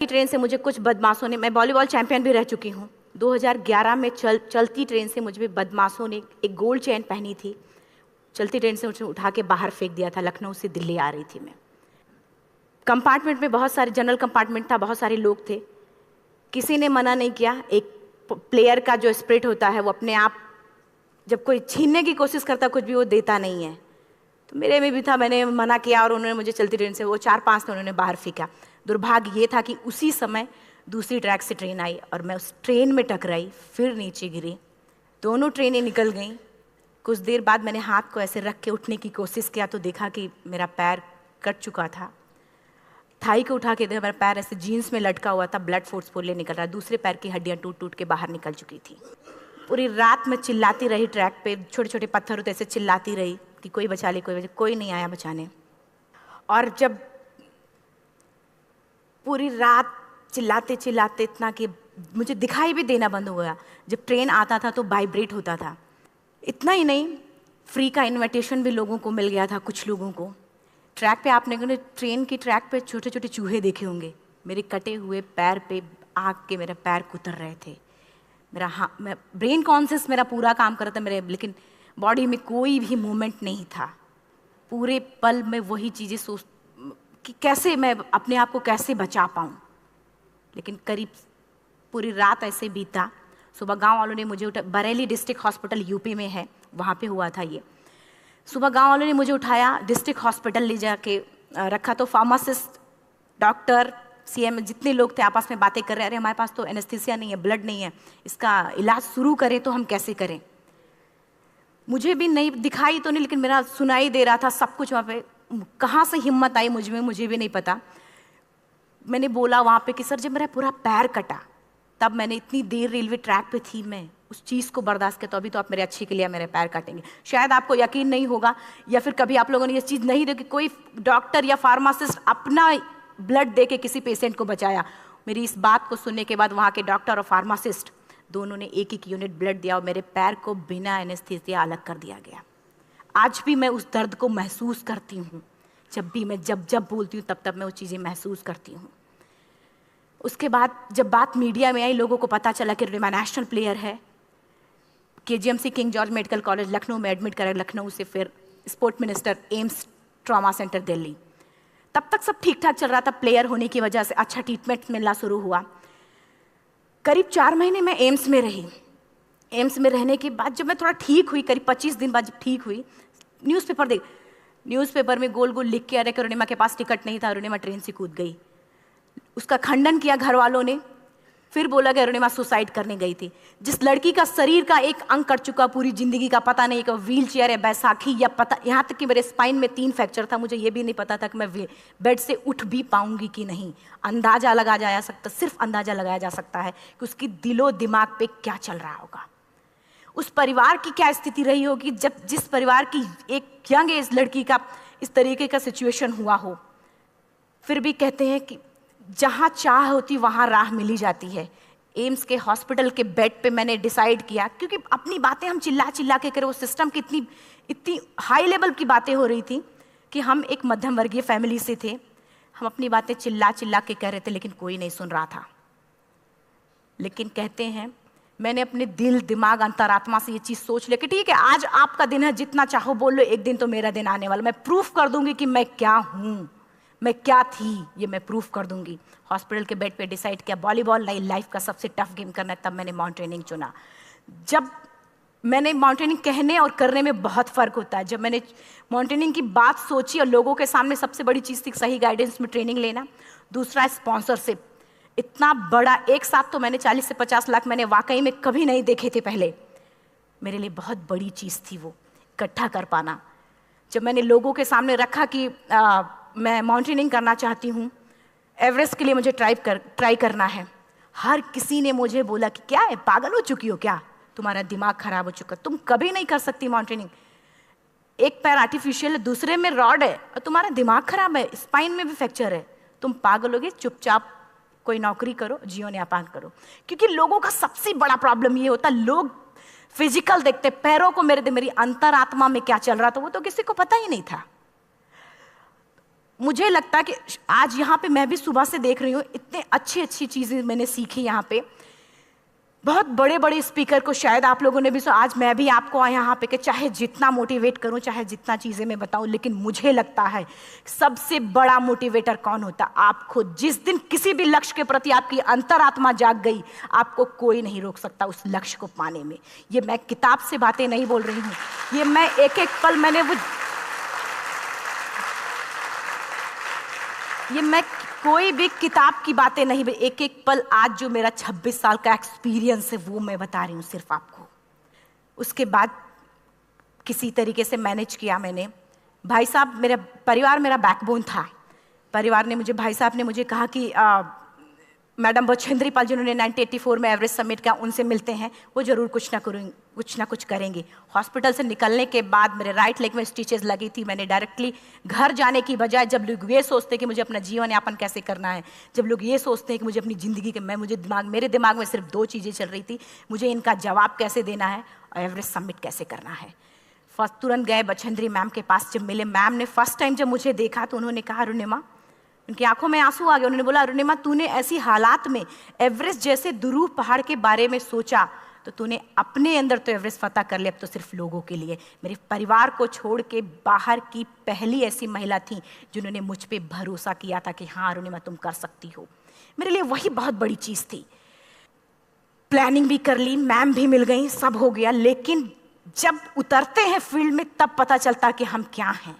Train से मुझे कुछ बदमाशों ने, मैं वॉलीबॉल चैंपियन भी रह चुकी हूँ, 2011 में चलती ट्रेन से मुझे बदमाशों ने एक गोल्ड चेन पहनी थी, चलती ट्रेन से मुझे उठा के बाहर फेंक दिया था। लखनऊ से दिल्ली आ रही थी मैं। कंपार्टमेंट में बहुत सारे, जनरल कंपार्टमेंट था, बहुत सारे लोग थे, किसी ने मना नहीं किया। एक प्लेयर का जो स्पिरिट होता है वो अपने आप, जब कोई छीनने की कोशिश करता कुछ भी, वो देता नहीं है। तो मेरे में भी था, मैंने मना किया और उन्होंने मुझे चलती ट्रेन से वो 4-5 ने उन्होंने बाहर फेंका। दुर्भाग्य ये था कि उसी समय दूसरी ट्रैक से ट्रेन आई और मैं उस ट्रेन में टकराई, फिर नीचे गिरी, दोनों ट्रेनें निकल गईं। कुछ देर बाद मैंने हाथ को ऐसे रख के उठने की कोशिश किया तो देखा कि मेरा पैर कट चुका था। थाई को उठा के देखा, मेरा पैर ऐसे जीन्स में लटका हुआ था, ब्लड फोर्सफुली निकल रहा, दूसरे पैर की हड्डियाँ टूट टूट के बाहर निकल चुकी थी। पूरी रात मैं चिल्लाती रही ट्रैक पे, छोटे छोटे पत्थर होते ऐसे चिल्लाती रही कि कोई बचा ले, कोई नहीं आया बचाने। और जब पूरी रात चिल्लाते चिल्लाते इतना कि मुझे दिखाई भी देना बंद हो गया, जब ट्रेन आता था तो वाइब्रेट होता था। इतना ही नहीं, फ्री का इन्विटेशन भी लोगों को मिल गया था, कुछ लोगों को। ट्रैक पे आपने ट्रेन की ट्रैक पे छोटे छोटे चूहे देखे होंगे, मेरे कटे हुए पैर पे आग के मेरे पैर कुतर रहे थे। मैं ब्रेन कॉन्शियस मेरा पूरा काम कर रहा था मेरे, लेकिन बॉडी में कोई भी मूवमेंट नहीं था। पूरे पल में वही चीज़ें सोच कि कैसे मैं अपने आप को कैसे बचा पाऊँ। लेकिन करीब पूरी रात ऐसे बीता। सुबह गांव वालों ने मुझे बरेली डिस्ट्रिक्ट हॉस्पिटल यूपी में है, वहाँ पे हुआ था ये। सुबह गांव वालों ने मुझे उठाया, डिस्ट्रिक्ट हॉस्पिटल ले जाके रखा। तो फार्मासिस्ट, डॉक्टर, सीएम जितने लोग थे आपस में बातें कर रहे, अरे हमारे पास तो एनेस्थीसिया नहीं है, ब्लड नहीं है, इसका इलाज शुरू करें तो हम कैसे करें। मुझे भी नहीं दिखाई तो नहीं, लेकिन मेरा सुनाई दे रहा था सब कुछ वहाँ पे। कहाँ से हिम्मत आई मुझ में, मुझे भी नहीं पता। मैंने बोला वहाँ पे कि सर जब मेरा पूरा पैर कटा, तब मैंने इतनी देर रेलवे ट्रैक पे थी, मैं उस चीज़ को बर्दाश्त किया, तो अभी तो आप मेरे अच्छे के लिए मेरे पैर काटेंगे। शायद आपको यकीन नहीं होगा, या फिर कभी आप लोगों ने ये चीज़ नहीं देखी, कोई डॉक्टर या फार्मासिस्ट अपना ब्लड दे के किसी पेशेंट को बचाया। मेरी इस बात को सुनने के बाद वहाँ के डॉक्टर और फार्मासिस्ट दोनों ने एक एक यूनिट ब्लड दिया और मेरे पैर को बिना एनेस्थीसिया अलग कर दिया गया। आज भी मैं उस दर्द को महसूस करती हूँ। जब भी मैं जब बोलती हूँ तब मैं वो चीज़ें महसूस करती हूँ। उसके बाद जब बात मीडिया में आई, लोगों को पता चला कि रिमा नेशनल प्लेयर है, KGMC king George medical college Lucknow में एडमिट करा, लखनऊ से फिर sport minister, AIIMS trauma centre Delhi. तब तक सब ठीक ठाक चल रहा था, प्लेयर होने की वजह से अच्छा ट्रीटमेंट मिलना शुरू हुआ। करीब 4 महीने मैं एम्स में रही। एम्स में रहने के बाद जब मैं थोड़ा ठीक हुई, करीब 25 दिन बाद जब ठीक हुई, न्यूज़पेपर में गोल गोल लिख के आ रहे कि अरुणिमा के पास टिकट नहीं था, अरुणिमा ट्रेन से कूद गई। उसका खंडन किया घर वालों ने, फिर बोला कि अरुणिमा सुसाइड करने गई थी। जिस लड़की का शरीर का एक अंग कट चुका, पूरी जिंदगी का पता नहीं कि व्हील चेयर है, बैसाखी या पता, यहाँ तक कि मेरे स्पाइन में 3 फ्रैक्चर था, मुझे ये भी नहीं पता था कि मैं बेड से उठ भी पाऊंगी कि नहीं। अंदाजा लगाया जा सकता, सिर्फ अंदाजा लगाया जा सकता है कि उसकी दिलो दिमाग पे क्या चल रहा होगा, उस परिवार की क्या स्थिति रही होगी जब जिस परिवार की एक यंग एज लड़की का इस तरीके का सिचुएशन हुआ हो। फिर भी कहते हैं कि जहाँ चाह होती वहाँ राह मिली जाती है। एम्स के हॉस्पिटल के बेड पे मैंने डिसाइड किया, क्योंकि अपनी बातें हम चिल्ला चिल्ला के करें, वो सिस्टम की इतनी हाई लेवल की बातें हो रही थी कि हम एक मध्यम वर्गीय फैमिली से थे, हम अपनी बातें चिल्ला चिल्ला के कह रहे थे, लेकिन कोई नहीं सुन रहा था। लेकिन कहते हैं मैंने अपने दिल, दिमाग, अंतरात्मा से ये चीज़ सोच लिया कि ठीक है, आज आपका दिन है, जितना चाहो बोल लो, एक दिन तो मेरा दिन आने वाला, मैं प्रूफ कर दूंगी कि मैं क्या हूँ, मैं क्या थी, ये मैं प्रूफ कर दूंगी। हॉस्पिटल के बेड पे डिसाइड किया वॉलीबॉल नहीं, लाइफ का सबसे टफ गेम करना है, तब मैंने माउंटेनिंग चुना। जब मैंने माउंटेनिंग कहने और करने में बहुत फ़र्क होता है। जब मैंने माउंटेनिंग की बात सोची और लोगों के सामने, सबसे बड़ी चीज़ थी सही गाइडेंस में ट्रेनिंग लेना, दूसरा स्पॉन्सरशिप। इतना बड़ा एक साथ तो मैंने 40 से 50 लाख मैंने वाकई में कभी नहीं देखे थे पहले। मेरे लिए बहुत बड़ी चीज़ थी वो इकट्ठा कर पाना। जब मैंने लोगों के सामने रखा कि मैं माउंटेनिंग करना चाहती हूँ, एवरेस्ट के लिए मुझे ट्राई करना है, हर किसी ने मुझे बोला कि क्या है, पागल हो चुकी हो क्या, तुम्हारा दिमाग खराब हो चुका, तुम कभी नहीं कर सकती माउंटेनिंग। एक पैर आर्टिफिशियल है, दूसरे में रॉड है, और तुम्हारा दिमाग खराब है, स्पाइन में भी फ्रैक्चर है, तुम पागल होगे, चुपचाप कोई नौकरी करो, जीवन यापन करो। क्योंकि लोगों का सबसे बड़ा प्रॉब्लम ये होता, लोग फिजिकल देखते, पैरों को मेरी अंतरात्मा में क्या चल रहा था वो तो किसी को पता ही नहीं था। मुझे लगता है कि आज यहाँ पे मैं भी सुबह से देख रही हूँ, इतने अच्छी अच्छी चीज़ें मैंने सीखी यहाँ पे। बहुत बड़े बड़े स्पीकर को शायद आप लोगों ने भी सुना, आज मैं भी आपको यहाँ पे कि चाहे जितना मोटिवेट करूँ, चाहे जितना चीज़ें मैं बताऊँ, लेकिन मुझे लगता है सबसे बड़ा मोटिवेटर कौन होता? आप खुद। जिस दिन किसी भी लक्ष्य के प्रति आपकी अंतरात्मा जाग गई, आपको कोई नहीं रोक सकता उस लक्ष्य को पाने में। ये मैं किताब से बातें नहीं बोल रही हूँ, ये मैं एक एक पल मैंने ये मैं कोई भी किताब की बातें नहीं, एक एक पल आज जो मेरा 26 साल का एक्सपीरियंस है वो मैं बता रही हूँ सिर्फ आपको। उसके बाद किसी तरीके से मैनेज किया मैंने। भाई साहब, मेरा परिवार मेरा बैकबोन था। परिवार ने मुझे, भाई साहब ने मुझे कहा कि मैडम बछेंद्री पाल जिन्होंने 1984 में एवरेस्ट समिट का, उनसे मिलते हैं, वो जरूर कुछ ना कुछ करेंगे। हॉस्पिटल से निकलने के बाद मेरे राइट लेग में स्टिचेस लगी थी। मैंने डायरेक्टली घर जाने की बजाय, जब लोग ये सोचते हैं कि मुझे अपना जीवन यापन कैसे करना है, जब लोग ये सोचते हैं कि मुझे अपनी ज़िंदगी के, मेरे दिमाग में सिर्फ 2 चीज़ें चल रही थी, मुझे इनका जवाब कैसे देना है और एवरेस्ट समिट कैसे करना है। फर्स्ट तुरंत गए बछेंद्री मैम के पास। जब मिले, मैम ने फर्स्ट टाइम जब मुझे देखा तो उन्होंने कहा, अरुणिमा, उनकी आंखों में आंसू आ गए। उन्होंने बोला, अरुणिमा, तूने ऐसी हालात में एवरेस्ट जैसे दुरूह पहाड़ के बारे में सोचा तो तूने अपने अंदर तो एवरेस्ट फतह कर लिया, अब तो सिर्फ लोगों के लिए। मेरे परिवार को छोड़ के बाहर की पहली ऐसी महिला थी जिन्होंने मुझ पे भरोसा किया था कि हाँ अरुणिमा, तुम कर सकती हो। मेरे लिए वही बहुत बड़ी चीज़ थी। प्लानिंग भी कर ली, मैम भी मिल गई, सब हो गया, लेकिन जब उतरते हैं फील्ड में तब पता चलता कि हम क्या हैं।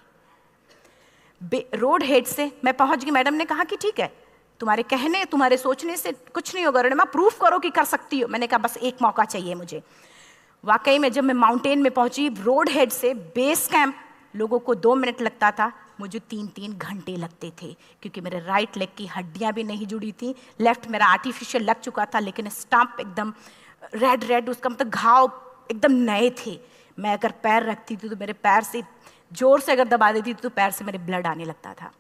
रोड हेड से मैं पहुंच गई। मैडम ने कहा कि ठीक है, तुम्हारे कहने, तुम्हारे सोचने से कुछ नहीं होगा अरुणिमा, प्रूफ करो कि कर सकती हो। मैंने कहा बस एक मौका चाहिए मुझे। वाकई में जब मैं माउंटेन में पहुंची, रोड हेड से बेस कैंप लोगों को 2 मिनट लगता था, मुझे 3-3 घंटे लगते थे, क्योंकि मेरे राइट लेग की हड्डियां भी नहीं जुड़ी थी। लेफ्ट मेरा आर्टिफिशियल लग चुका था, लेकिन स्टंप एकदम रेड, उसका मतलब घाव एकदम नए थे। मैं अगर पैर रखती थी तो मेरे पैर से जोर से अगर दबा देती थी तो पैर से मेरे ब्लड आने लगता था।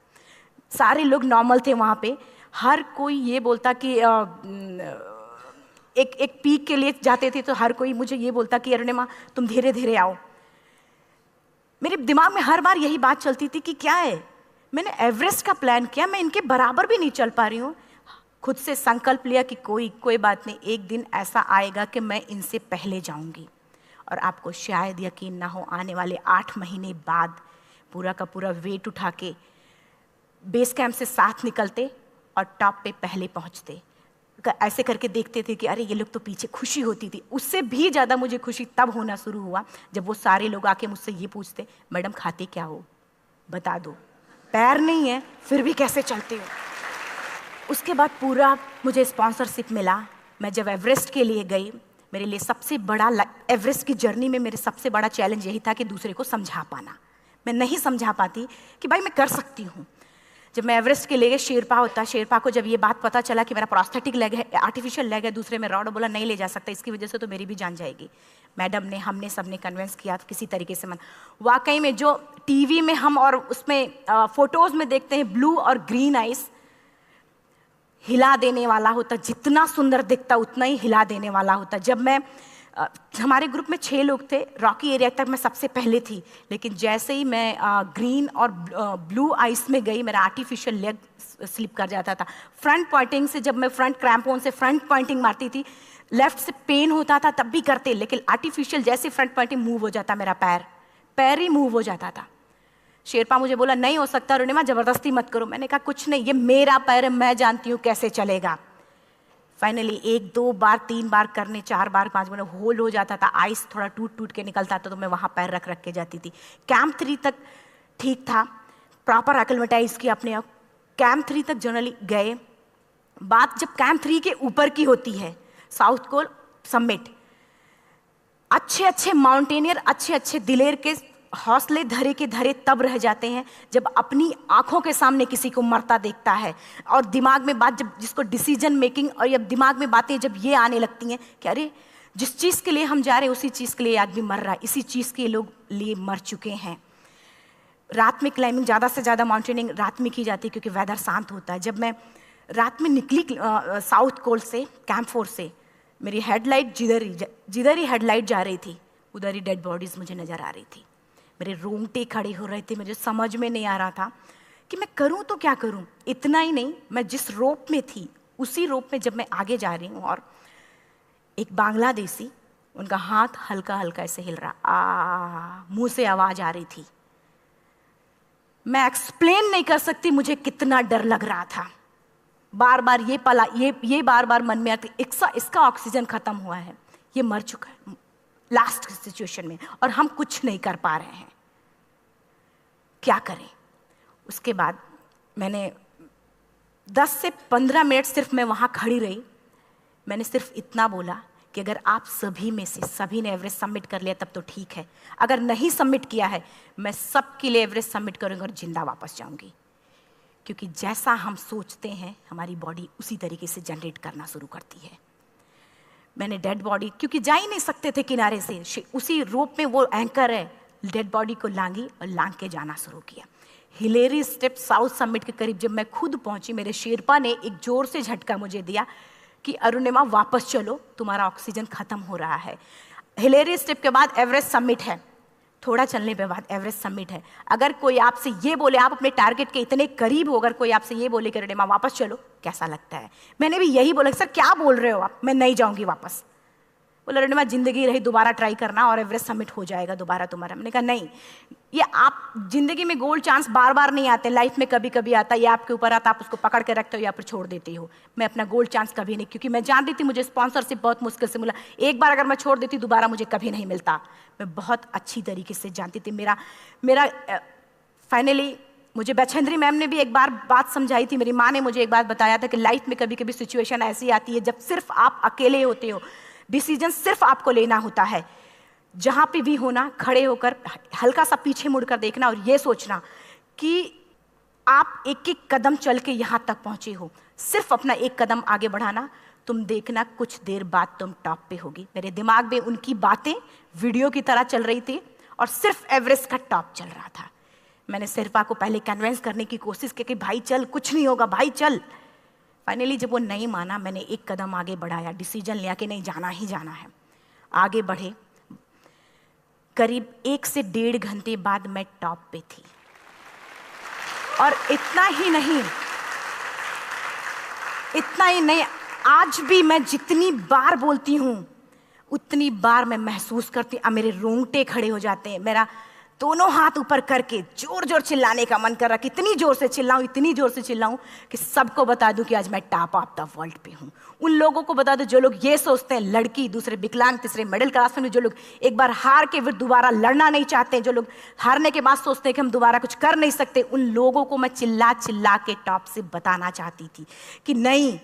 सारे लोग नॉर्मल थे वहाँ पे। हर कोई ये बोलता कि एक पीक के लिए जाते थे तो हर कोई मुझे ये बोलता कि अरुणिमा, तुम धीरे धीरे आओ। मेरे दिमाग में हर बार यही बात चलती थी कि क्या है, मैंने एवरेस्ट का प्लान किया, मैं इनके बराबर भी नहीं चल पा रही हूँ। खुद से संकल्प लिया कि कोई बात नहीं, एक दिन ऐसा आएगा कि मैं इनसे पहले जाऊंगी। और आपको शायद यकीन ना हो, आने वाले 8 महीने बाद पूरा का पूरा वेट उठा के बेस कैंप से साथ निकलते और टॉप पे पहले पहुंचते। ऐसे करके देखते थे कि अरे ये लोग तो पीछे। खुशी होती थी। उससे भी ज़्यादा मुझे खुशी तब होना शुरू हुआ जब वो सारे लोग आके मुझसे ये पूछते, मैडम खाते क्या हो, बता दो। पैर नहीं है फिर भी कैसे चलते हो। उसके बाद पूरा मुझे स्पॉन्सरशिप मिला। मैं जब एवरेस्ट के लिए गई, मेरे लिए सबसे बड़ा, एवरेस्ट की जर्नी में मेरे सबसे बड़ा चैलेंज यही था कि दूसरे को समझा पाना। मैं नहीं समझा पाती कि भाई मैं कर सकती हूँ। जब मैं एवरेस्ट के लिए, शेरपा होता, शेरपा को जब ये बात पता चला कि मेरा प्रोस्थेटिक लेग है, आर्टिफिशियल लेग है, दूसरे में रॉड, बोला नहीं ले जा सकता, इसकी वजह से तो मेरी भी जान जाएगी। मैडम ने, हमने सबने कन्विंस किया किसी तरीके से। मन वाकई में जो टीवी में हम और उसमें फोटोज़ में देखते हैं, ब्लू और ग्रीन आइस, हिला देने वाला होता। जितना सुंदर दिखता उतना ही हिला देने वाला होता। जब मैं, हमारे ग्रुप में 6 लोग थे, रॉकी एरिया तक मैं सबसे पहले थी, लेकिन जैसे ही मैं ग्रीन और ब्लू आइस में गई, मेरा आर्टिफिशियल लेग स्लिप कर जाता था। फ्रंट पॉइंटिंग से, जब मैं फ्रंट क्रैम्पोन से फ्रंट पॉइंटिंग मारती थी, लेफ्ट से पेन होता था तब भी करते, लेकिन आर्टिफिशियल जैसे फ्रंट पॉइंटिंग मूव हो जाता, मेरा पैर ही मूव हो जाता था। शेरपा मुझे बोला नहीं हो सकता अरुणिमा, जबरदस्ती मत करो। मैंने कहा कुछ नहीं, ये मेरा पैर है, मैं जानती हूँ कैसे चलेगा। फाइनली 1, 2 बार, 3 बार करने, 4 बार, 5 बार होल हो जाता था। आइस थोड़ा टूट के निकलता था तो मैं वहाँ पैर रख के जाती थी। कैंप 3 तक ठीक था, प्रॉपर एक्लेमेटाइज किया अपने आप। कैंप 3 तक जनरली गए। बात जब कैंप 3 के ऊपर की होती है, साउथ कोल समिट, अच्छे माउंटेनियर, अच्छे दिलेर के हौसले धरे के धरे तब रह जाते हैं जब अपनी आंखों के सामने किसी को मरता देखता है। और दिमाग में बात, जब जिसको डिसीजन मेकिंग, और जब दिमाग में बातें जब ये आने लगती हैं कि अरे जिस चीज़ के लिए हम जा रहे हैं उसी चीज़ के लिए आदमी मर रहा है, इसी चीज़ के लोग लिए मर चुके हैं। रात में क्लाइंबिंग, ज़्यादा से ज़्यादा माउंटेनिंग रात में की जाती है क्योंकि वेदर शांत होता है। जब मैं रात में निकली साउथ कोल से, कैंप 4 से, मेरी हेडलाइट जिधर ही हेडलाइट जा रही थी उधर ही डेड बॉडीज़ मुझे नज़र आ रही थी। मेरे रोंगटे खड़े हो रहे थे। मुझे समझ में नहीं आ रहा था कि मैं करूं तो क्या करूं। इतना ही नहीं, मैं जिस रोप में थी उसी रोप में जब मैं आगे जा रही हूं और एक बांग्लादेशी, उनका हाथ हल्का हल्का ऐसे हिल रहा, मुंह से आवाज आ रही थी। मैं एक्सप्लेन नहीं कर सकती मुझे कितना डर लग रहा था। बार बार ये बार बार मन में आती, इसका ऑक्सीजन खत्म हुआ है, ये मर चुका है लास्ट सिचुएशन में, और हम कुछ नहीं कर पा रहे हैं, क्या करें। उसके बाद मैंने 10 से 15 मिनट सिर्फ मैं वहां खड़ी रही। मैंने सिर्फ इतना बोला कि अगर आप सभी में से सभी ने एवरेस्ट सबमिट कर लिया तब तो ठीक है, अगर नहीं सबमिट किया है मैं सबके लिए एवरेस्ट सबमिट करूंगी और जिंदा वापस जाऊंगी। क्योंकि जैसा हम सोचते हैं हमारी बॉडी उसी तरीके से जनरेट करना शुरू करती है। मैंने डेड बॉडी, क्योंकि जा ही नहीं सकते थे किनारे से, उसी रोप में वो एंकर है, डेड बॉडी को लांगी और लांग के जाना शुरू किया। हिलेरी स्टेप साउथ समिट के करीब जब मैं खुद पहुंची, मेरे शेरपा ने एक जोर से झटका मुझे दिया कि अरुणिमा वापस चलो, तुम्हारा ऑक्सीजन खत्म हो रहा है। हिलेरी स्टेप के बाद एवरेस्ट समिट है, थोड़ा चलने के बाद एवरेस्ट समिट है। अगर कोई आपसे ये बोले, आप अपने टारगेट के इतने करीब हो, अगर कोई आपसे ये बोले कि अरुणिमा वापस चलो, कैसा लगता है। मैंने भी यही बोला, सर क्या बोल रहे हो आप, मैं नहीं जाऊंगी वापस। बोला अरुणिमा जिंदगी रही, दोबारा ट्राई करना और एवरेस्ट समिट हो जाएगा दोबारा तुम्हारा। मैंने कहा नहीं, ये आप जिंदगी में गोल्ड चांस बार बार नहीं आते, लाइफ में कभी कभी आता है, ये आपके ऊपर आता, आप उसको पकड़ के रखते हो या फिर छोड़ देते हो। मैं अपना गोल्ड चांस कभी नहीं, क्योंकि मैं जानती थी मुझे स्पॉन्सरशिप बहुत मुश्किल से मिला, एक बार अगर मैं छोड़ देती दोबारा मुझे कभी नहीं मिलता। मैं बहुत अच्छी तरीके से जानती थी। मेरा फाइनली मुझे बछेंद्री मैम ने भी एक बार बात समझाई थी, मेरी माँ ने मुझे एक बात बताया था कि लाइफ में कभी कभी सिचुएशन ऐसी आती है जब सिर्फ आप अकेले होते हो, डिसीजन सिर्फ आपको लेना होता है। जहां पे भी होना, खड़े होकर हल्का सा पीछे मुड़कर देखना और ये सोचना कि आप एक एक कदम चल के यहां तक पहुंचे हो, सिर्फ अपना एक कदम आगे बढ़ाना, तुम देखना कुछ देर बाद तुम टॉप पे होगी। मेरे दिमाग में उनकी बातें वीडियो की तरह चल रही थी और सिर्फ एवरेस्ट का टॉप चल रहा था। मैंने शेरपा को पहले कन्विंस करने की कोशिश की कि भाई चल, कुछ नहीं होगा भाई चल। फाइनली जब वो नहीं माना, मैंने एक कदम आगे बढ़ाया, डिसीजन लिया कि नहीं, जाना ही जाना है। आगे बढ़े, करीब 1 से 1.5 घंटे बाद मैं टॉप पे थी। और इतना ही नहीं, आज भी मैं जितनी बार बोलती हूं उतनी बार मैं महसूस करती हूं, मेरे रोंगटे खड़े हो जाते हैं, मेरा दोनों हाथ ऊपर करके जोर जोर चिल्लाने का मन कर रहा, कितनी जोर से चिल्लाऊं कि सबको बता दूं कि आज मैं टॉप ऑफ द वर्ल्ड पे हूं। उन लोगों को बता दूं जो लोग ये सोचते हैं, लड़की, दूसरे विकलांग, तीसरे मिडिल क्लास में, जो लोग एक बार हार के फिर दोबारा लड़ना नहीं चाहते, जो लोग हारने के बाद सोचते हैं कि हम दोबारा कुछ कर नहीं सकते, उन लोगों को मैं चिल्ला चिल्ला के टॉप से बताना चाहती थी कि नहीं,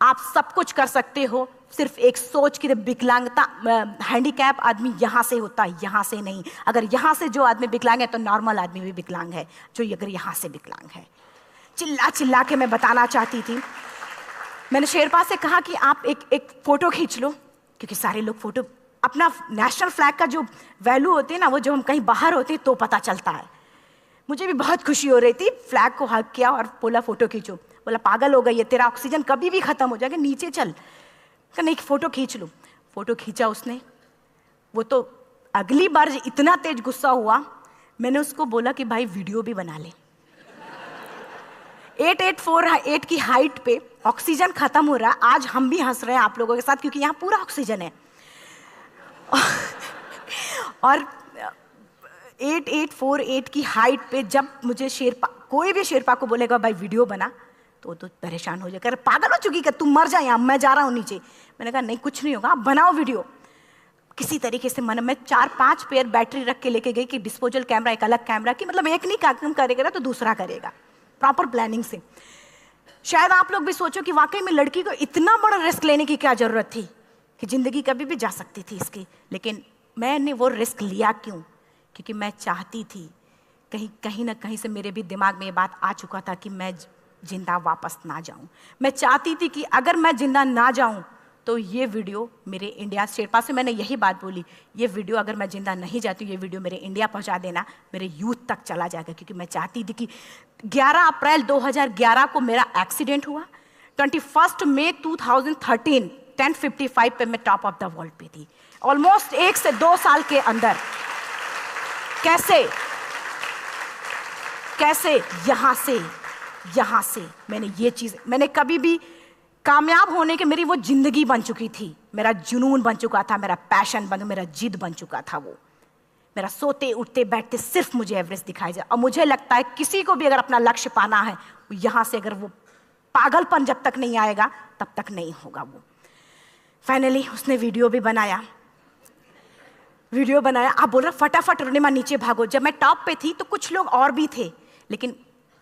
आप सब कुछ कर सकते हो। सिर्फ एक सोच की विकलांगता, हैंडीकैप आदमी यहाँ से होता है, यहाँ से नहीं। अगर यहाँ से जो आदमी विकलांग है तो नॉर्मल आदमी भी विकलांग है, जो अगर यहाँ से विकलांग है। चिल्ला चिल्ला के मैं बताना चाहती थी। मैंने शेरपा से कहा कि आप एक फोटो खींच लो, क्योंकि सारे लोग फोटो, अपना नेशनल फ्लैग का जो वैल्यू होती है ना, वो जो हम कहीं बाहर होते हैं तो पता चलता है। मुझे भी बहुत खुशी हो रही थी, फ्लैग को हग किया और बोला फोटो खींचो। बोला पागल हो गई है, तेरा ऑक्सीजन कभी भी खत्म हो जाएगा, नीचे चल। नहीं, फोटो खींच लो। फोटो खींचा उसने। वो तो अगली बार इतना तेज गुस्सा हुआ, मैंने उसको बोला कि भाई वीडियो भी बना ले। 8848 की हाइट पे ऑक्सीजन खत्म हो रहा है, आज हम भी हंस रहे हैं आप लोगों के साथ क्योंकि यहाँ पूरा ऑक्सीजन है। और 8848 की हाइट पे जब मुझे शेरपा, कोई भी शेरपा को बोलेगा भाई वीडियो बना, तो परेशान हो जाएगा, पागल हो चुकी कि तुम मर जा, यहाँ मैं जा रहा हूँ नीचे। मैंने कहा नहीं, कुछ नहीं होगा, आप बनाओ वीडियो। किसी तरीके से मैं 4-5 पेयर बैटरी रख के लेके गई कि डिस्पोजल कैमरा, एक अलग कैमरा की, मतलब एक नहीं काम करेगा तो दूसरा करेगा, प्रॉपर प्लानिंग से। शायद आप लोग भी सोचो कि वाकई में लड़की को इतना बड़ा रिस्क लेने की क्या जरूरत थी, कि जिंदगी कभी भी जा सकती थी इसकी। लेकिन मैंने वो रिस्क लिया क्यों? क्योंकि मैं चाहती थी, कहीं ना कहीं से मेरे भी दिमाग में ये बात आ चुका था कि मैं जिंदा वापस ना जाऊं। मैं चाहती थी कि अगर मैं जिंदा ना जाऊं तो ये वीडियो मेरे इंडिया, शेरपा से मैंने यही बात बोली, ये वीडियो अगर मैं जिंदा नहीं जाती, ये वीडियो मेरे इंडिया पहुंचा देना, मेरे यूथ तक चला जाएगा। क्योंकि मैं चाहती थी कि 11 अप्रैल 2011 को मेरा एक्सीडेंट हुआ, 21 मई 2013 10:55 पे मैं टॉप ऑफ द वर्ल्ड पे थी। ऑलमोस्ट 1 से 2 साल के अंदर कैसे? यहाँ से मैंने ये चीज़, मैंने कभी भी कामयाब होने के, मेरी वो जिंदगी बन चुकी थी, मेरा जुनून बन चुका था, मेरा पैशन मेरा जिद बन चुका था। वो मेरा सोते उठते बैठते सिर्फ मुझे एवरेस्ट दिखाई जाए। और मुझे लगता है किसी को भी अगर अपना लक्ष्य पाना है, यहाँ से अगर वो पागलपन जब तक नहीं आएगा तब तक नहीं होगा। वो फाइनली उसने वीडियो भी बनाया। आप बोल रहे फटाफट अरुणिमा नीचे भागो। जब मैं टॉप पे थी तो कुछ लोग और भी थे, लेकिन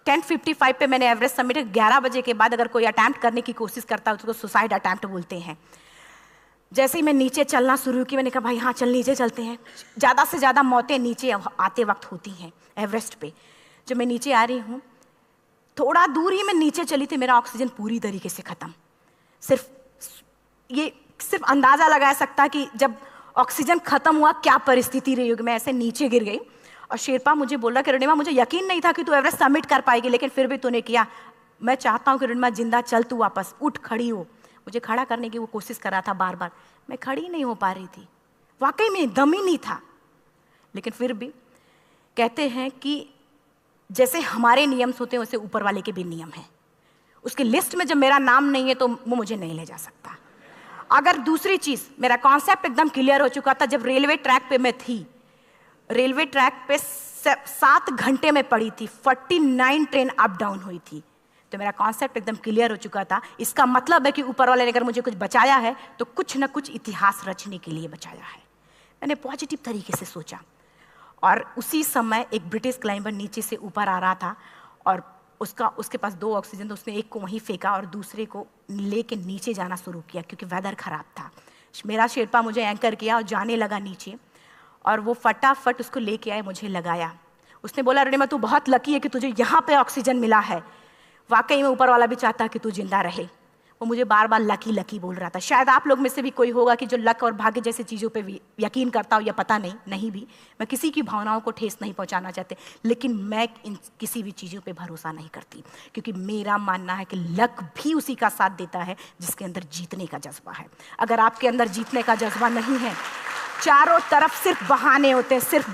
10:55 पे मैंने एवरेस्ट समिट, 11 बजे के बाद अगर कोई अटैम्प्ट करने की कोशिश करता है उसको सुसाइड अटैम्प्ट बोलते हैं। जैसे ही मैं नीचे चलना शुरू की, मैंने कहा भाई हाँ चल नीचे चलते हैं। ज़्यादा से ज़्यादा मौतें नीचे आते वक्त होती हैं एवरेस्ट पे। जब मैं नीचे आ रही हूँ, थोड़ा दूर ही मैं नीचे चली थी, मेरा ऑक्सीजन पूरी तरीके से ख़त्म। सिर्फ अंदाज़ा लगाया सकता कि जब ऑक्सीजन ख़त्म हुआ क्या परिस्थिति रही होगी। मैं ऐसे नीचे गिर गई और शेरपा मुझे बोला कि अरुणिमा मुझे यकीन नहीं था कि तू एवरेस्ट सबमिट कर पाएगी, लेकिन फिर भी तूने किया। मैं चाहता हूँ कि अरुणिमा जिंदा चल, तू वापस उठ, खड़ी हो। मुझे खड़ा करने की वो कोशिश कर रहा था बार बार, मैं खड़ी नहीं हो पा रही थी, वाकई में दम ही नहीं था। लेकिन फिर भी कहते हैं कि जैसे हमारे नियम होते हैं वैसे ऊपर वाले के भी नियम हैं। उसकी लिस्ट में जब मेरा नाम नहीं है तो वो मुझे नहीं ले जा सकता। अगर दूसरी चीज़, मेरा कॉन्सेप्ट एकदम क्लियर हो चुका था। जब रेलवे ट्रैक पे मैं थी, रेलवे ट्रैक पे 7 घंटे में पड़ी थी, 49 ट्रेन अप डाउन हुई थी, तो मेरा कॉन्सेप्ट एकदम क्लियर हो चुका था। इसका मतलब है कि ऊपर वाले ने अगर मुझे कुछ बचाया है तो कुछ ना कुछ इतिहास रचने के लिए बचाया है। मैंने पॉजिटिव तरीके से सोचा। और उसी समय एक ब्रिटिश क्लाइंबर नीचे से ऊपर आ रहा था और उसके पास 2 ऑक्सीजन, तो उसने एक को वहीं फेंका और दूसरे को लेके नीचे जाना शुरू किया क्योंकि वेदर ख़राब था। मेरा शेरपा मुझे एंकर किया और जाने लगा नीचे, और वो फटाफट उसको लेके आए, मुझे लगाया। उसने बोला अरुणिमा तू बहुत लकी है कि तुझे यहाँ पे ऑक्सीजन मिला है। वाकई में ऊपर वाला भी चाहता है कि तू जिंदा रहे। वो मुझे बार बार लकी लकी बोल रहा था। शायद आप लोग में से भी कोई होगा कि जो लक और भाग्य जैसी चीज़ों पे यकीन करता हो, या पता नहीं भी। मैं किसी की भावनाओं को ठेस नहीं पहुंचाना चाहती, लेकिन मैं किसी भी चीज़ों पे भरोसा नहीं करती, क्योंकि मेरा मानना है कि लक भी उसी का साथ देता है जिसके अंदर जीतने का जज्बा है। अगर आपके अंदर जीतने का जज्बा नहीं है, चारों तरफ सिर्फ बहाने होते हैं, सिर्फ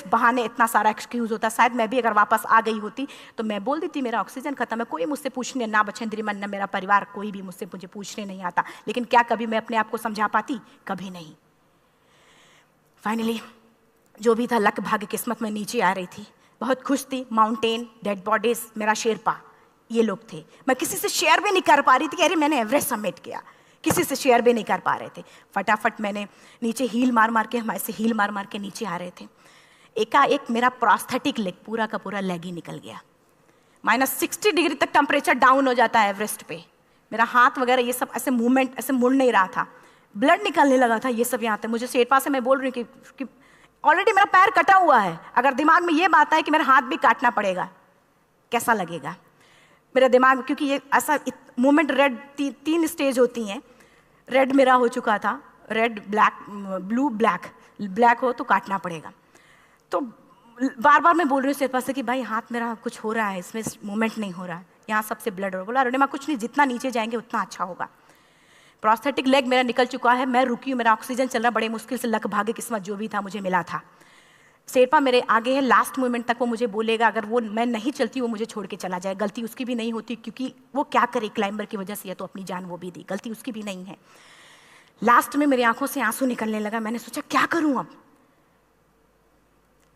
बहाने, इतना सारा एक्सक्यूज होता है। शायद मैं भी अगर वापस आ गई होती तो मैं बोल देती मेरा ऑक्सीजन खत्म है, कोई मुझसे पूछने ना, बछेंद्री मन न मेरा परिवार, कोई भी मुझे पूछने नहीं आता। लेकिन क्या कभी मैं अपने आप को समझा पाती? कभी नहीं। फाइनली जो भी था, लक भाग्य किस्मत में नीचे आ रही थी, बहुत खुश थी। माउंटेन, डेड बॉडीज, मेरा शेरपा, ये लोग थे। मैं किसी से शेयर भी नहीं कर पा रही थी कि अरे मैंने एवरेस्ट सबमिट किया, किसी से शेयर भी नहीं कर पा रहे थे। फटाफट मैंने नीचे हील मार मार के, हमारे से हील मार मार के नीचे आ रहे थे। एकाएक मेरा प्रोस्थेटिक लेग, पूरा का पूरा लेग ही निकल गया। -60 डिग्री तक टेम्परेचर डाउन हो जाता है एवरेस्ट पे। मेरा हाथ वगैरह ये सब ऐसे मूवमेंट, ऐसे मुड़ नहीं रहा था, ब्लड निकलने लगा था, ये सब यहाँ तक। मुझे शेरपा से मैं बोल रही हूँ कि ऑलरेडी मेरा पैर कटा हुआ है, अगर दिमाग में ये बात है कि मेरा हाथ भी काटना पड़ेगा, कैसा लगेगा मेरा दिमाग। क्योंकि ये ऐसा मूवमेंट, रेड 3 स्टेज होती हैं। रेड मेरा हो चुका था, रेड, ब्लैक, ब्लू, ब्लैक हो तो काटना पड़ेगा। तो बार बार मैं बोल रही हूँ शेरपा से कि भाई हाथ मेरा कुछ हो रहा है, इसमें मूवमेंट नहीं हो रहा है, यहाँ सबसे ब्लड हो रहा है। बोला अरुणिमा कुछ नहीं, जितना नीचे जाएंगे उतना अच्छा होगा। प्रोस्थेटिक लेग मेरा निकल चुका है, मैं रुकी हूँ, मेरा ऑक्सीजन चल रहा, बड़े मुश्किल से लक भाग्य किस्मत जो भी था मुझे मिला था। शेरपा मेरे आगे है, लास्ट मोमेंट तक वो मुझे बोलेगा, अगर वो मैं नहीं चलती वो मुझे छोड़ के चला जाए। गलती उसकी भी नहीं होती, क्योंकि वो क्या करे, क्लाइंबर की वजह से, या तो अपनी जान वो भी दी, गलती उसकी भी नहीं है। लास्ट में मेरी आंखों से आंसू निकलने लगा। मैंने सोचा क्या करूं अब,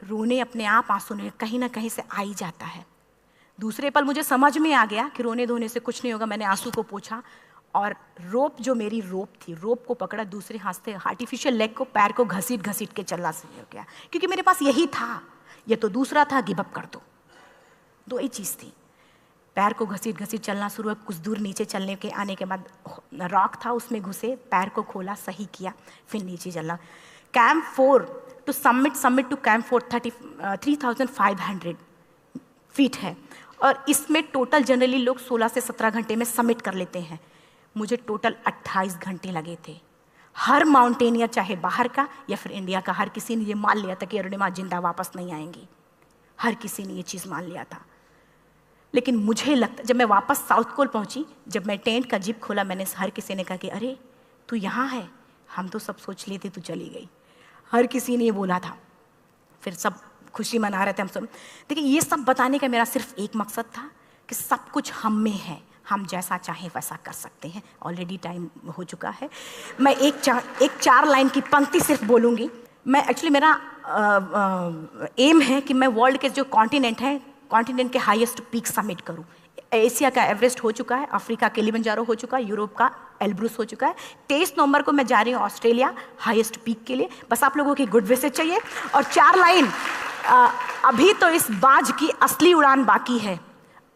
रोने अपने आप आंसू ने कहीं ना कहीं से आ ही जाता है। दूसरे पल मुझे समझ में आ गया कि रोने धोने से कुछ नहीं होगा। मैंने आंसू को पोंछा और रोप, जो मेरी रोप थी, रोप को पकड़ा, दूसरे हाथ से आर्टिफिशियल लेग को, पैर को घसीट घसीट के चलना शुरू हो गया, क्योंकि मेरे पास यही था। ये तो दूसरा था, गिव अप कर दो ही चीज़ थी। पैर को घसीट घसीट चलना शुरू हुआ। कुछ दूर नीचे चलने के आने के बाद रॉक था, उसमें घुसे, पैर को खोला, सही किया, फिर नीचे चलना। Camp 4 to summit to camp 4 3500 feet है, और इसमें टोटल जनरली लोग 16 से 17 घंटे में सबमिट कर लेते हैं। मुझे टोटल 28 घंटे लगे थे। हर माउंटेनियर, चाहे बाहर का या फिर इंडिया का, हर किसी ने ये मान लिया था कि अरुणिमा जिंदा वापस नहीं आएंगी। हर किसी ने ये चीज़ मान लिया था। लेकिन मुझे लगता, जब मैं वापस साउथ पोल पहुंची, जब मैं टेंट का जिप खोला, मैंने हर किसी ने कहा कि अरे तू यहाँ है, हम तो सब सोच लिए थे तू चली गई। हर किसी ने ये बोला था। फिर सब खुशी मना रहे थे हम सब। देखिए, ये सब बताने का मेरा सिर्फ एक मकसद था कि सब कुछ हम में है, हम जैसा चाहें वैसा कर सकते हैं। ऑलरेडी टाइम हो चुका है। मैं एक 4 लाइन की पंक्ति सिर्फ बोलूँगी। मैं एक्चुअली मेरा एम है कि मैं वर्ल्ड के जो कॉन्टिनेंट हैं, कॉन्टिनेंट के हाईएस्ट पीक समिट करूँ। एशिया का एवरेस्ट हो चुका है, अफ्रीका किलिमंजारो हो चुका है, यूरोप का एल्ब्रुस हो चुका है। 23 नवंबर को मैं जा रही हूँ ऑस्ट्रेलिया हाईएस्ट पीक के लिए। बस आप लोगों की गुड विशेस चाहिए। और 4 लाइन, अभी तो इस बाज की असली उड़ान बाकी है,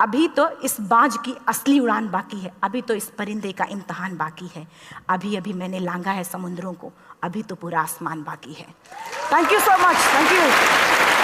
अभी तो इस बाज की असली उड़ान बाकी है, अभी तो इस परिंदे का इम्तहान बाकी है, अभी अभी मैंने लांघा है समुद्रों को, अभी तो पूरा आसमान बाकी है। Thank you so much, thank you.